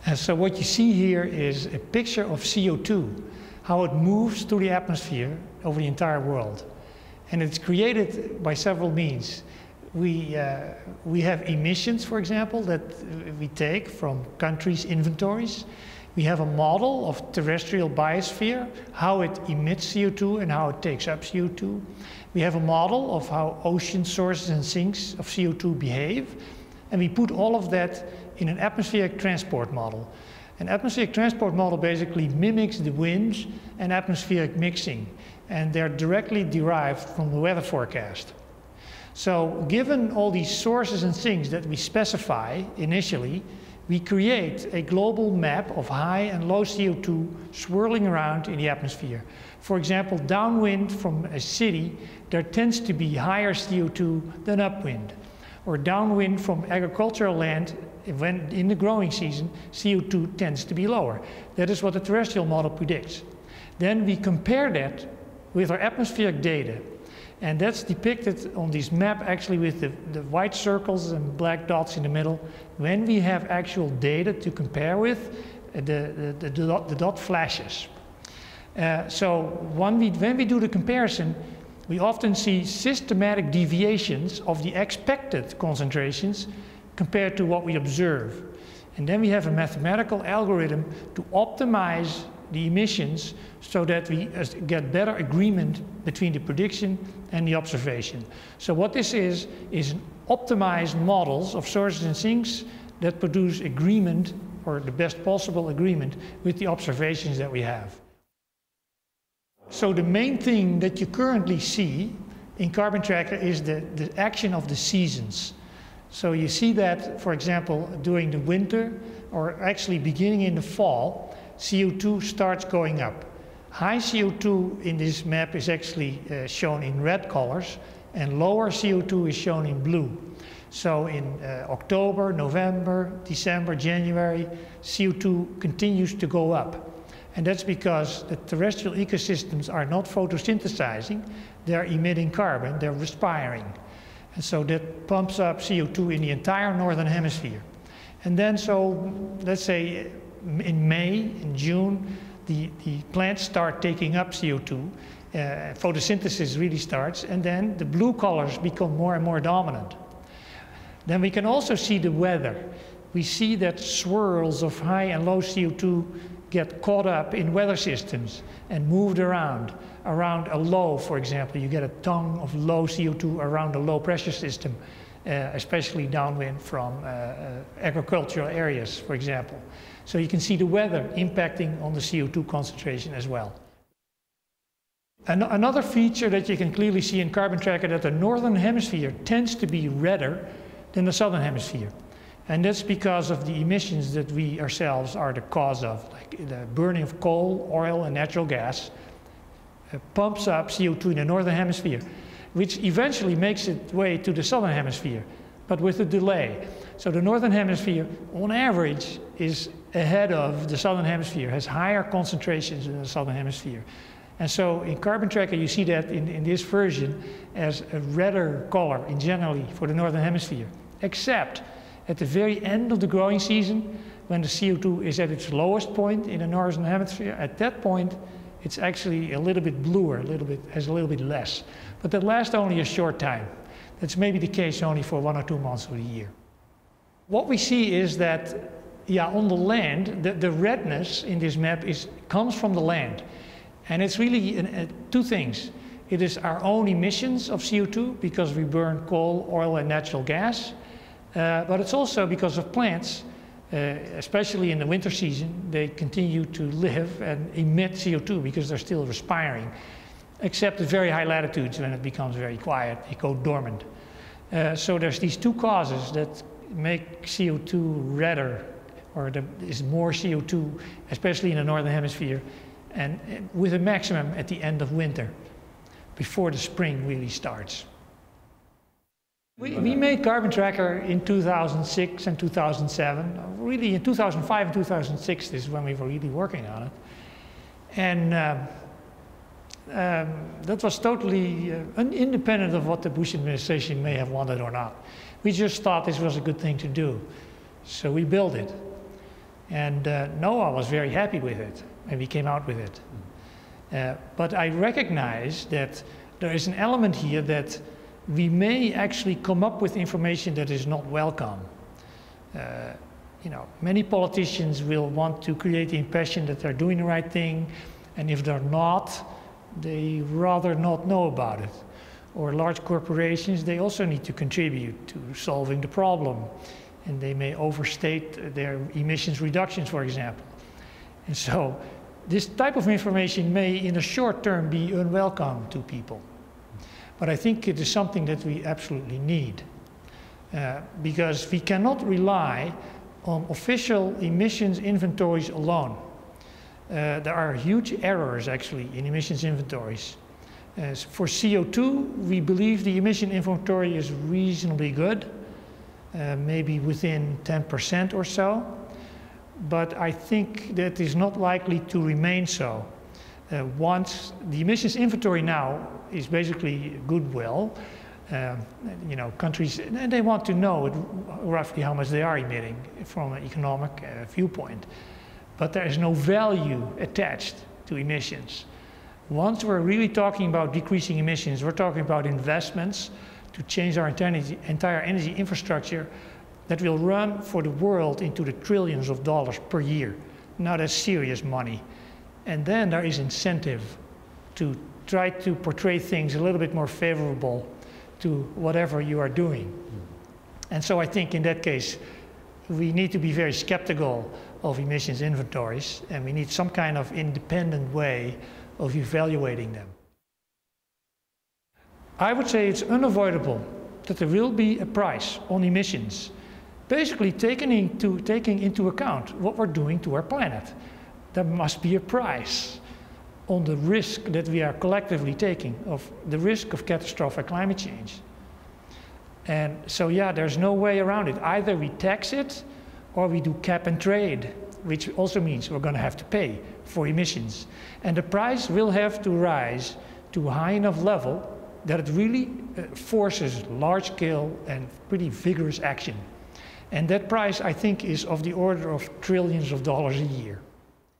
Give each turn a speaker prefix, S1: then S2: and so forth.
S1: And so what you see here is a picture of CO2, how it moves through the atmosphere over the entire world. And it's created by several means. We have emissions, for example, that we take from countries' inventories. We have a model of terrestrial biosphere, how it emits CO2 and how it takes up CO2. We have a model of how ocean sources and sinks of CO2 behave. And we put all of that in an atmospheric transport model. An atmospheric transport model basically mimics the winds and atmospheric mixing. And they're directly derived from the weather forecast. So given all these sources and things that we specify initially, we create a global map of high and low CO2 swirling around in the atmosphere. For example, downwind from a city, there tends to be higher CO2 than upwind. Or downwind from agricultural land, when in the growing season, CO2 tends to be lower. That is what the terrestrial model predicts. Then we compare that with our atmospheric data. And that's depicted on this map actually with the white circles and black dots in the middle. When we have actual data to compare with, the dot flashes. So when we do the comparison, we often see systematic deviations of the expected concentrations compared to what we observe. And then we have a mathematical algorithm to optimize the emissions so that we get better agreement between the prediction and the observation. So what this is optimized models of sources and sinks that produce agreement, or the best possible agreement, with the observations that we have. So the main thing that you currently see in Carbon Tracker is the action of the seasons. So you see that, for example, during the winter, or actually beginning in the fall, CO2 starts going up. High CO2 in this map is actually shown in red colors, and lower CO2 is shown in blue. So in October, November, December, January, CO2 continues to go up. And that's because the terrestrial ecosystems are not photosynthesizing, they're emitting carbon, they're respiring. And so that pumps up CO2 in the entire northern hemisphere. And then so, let's say in May, in June, the plants start taking up CO2, photosynthesis really starts, and then the blue colors become more and more dominant. Then we can also see the weather. We see that swirls of high and low CO2 get caught up in weather systems and moved around a low, for example. You get a tongue of low CO2 around a low pressure system, especially downwind from agricultural areas, for example. So you can see the weather impacting on the CO2 concentration as well. Another feature that you can clearly see in Carbon Tracker that the northern hemisphere tends to be redder than the southern hemisphere. And that's because of the emissions that we ourselves are the cause of, like the burning of coal, oil, and natural gas pumps up CO2 in the northern hemisphere, which eventually makes its way to the southern hemisphere, but with a delay. So the northern hemisphere, on average, is ahead of the southern hemisphere, has higher concentrations in the southern hemisphere. And so in Carbon Tracker, you see that in this version as a redder color in generally for the northern hemisphere, except at the very end of the growing season, when the CO2 is at its lowest point in the northern hemisphere. At that point, it's actually a little bit bluer, has a little bit less. But that lasts only a short time. That's maybe the case only for 1 or 2 months of the year. What we see is that, yeah, on the land, the redness in this map comes from the land. And it's really two things. It is our own emissions of CO2 because we burn coal, oil, and natural gas. But it's also because of plants, especially in the winter season, they continue to live and emit CO2 because they're still respiring, except at very high latitudes when it becomes very quiet, they go dormant. So there's these two causes that make CO2 redder, or there is more CO2, especially in the northern hemisphere, and with a maximum at the end of winter, before the spring really starts. We made Carbon Tracker in 2006 and 2007. Really in 2005 and 2006 is when we were really working on it. And that was totally independent of what the Bush administration may have wanted or not. We just thought this was a good thing to do. So we built it. And NOAA was very happy with it, and we came out with it. But I recognize that there is an element here that we may actually come up with information that is not welcome. You know, many politicians will want to create the impression that they're doing the right thing, and if they're not, they rather not know about it. Or large corporations, they also need to contribute to solving the problem, and they may overstate their emissions reductions, for example. And so this type of information may, in the short term, be unwelcome to people. But I think it is something that we absolutely need, because we cannot rely on official emissions inventories alone. There are huge errors, actually, in emissions inventories. For CO2, we believe the emission inventory is reasonably good, maybe within 10% or so. But I think that is not likely to remain so. Once the emissions inventory now is basically goodwill, you know, countries, and they want to know roughly how much they are emitting from an economic viewpoint. But there is no value attached to emissions. Once we're really talking about decreasing emissions, we're talking about investments to change our entire energy infrastructure that will run for the world into the trillions of dollars per year. Now that's serious money. And then there is incentive to try to portray things a little bit more favorable to whatever you are doing. And so I think in that case, we need to be very skeptical of emissions inventories, and we need some kind of independent way of evaluating them. I would say it's unavoidable that there will be a price on emissions, basically taking into account what we're doing to our planet. There must be a price on the risk that we are collectively taking, of the risk of catastrophic climate change. And so yeah, there's no way around it. Either we tax it or we do cap and trade, which also means we're going to have to pay for emissions. And the price will have to rise to a high enough level that it really forces large-scale and pretty vigorous action. And that price, I think, is of the order of trillions of dollars a year.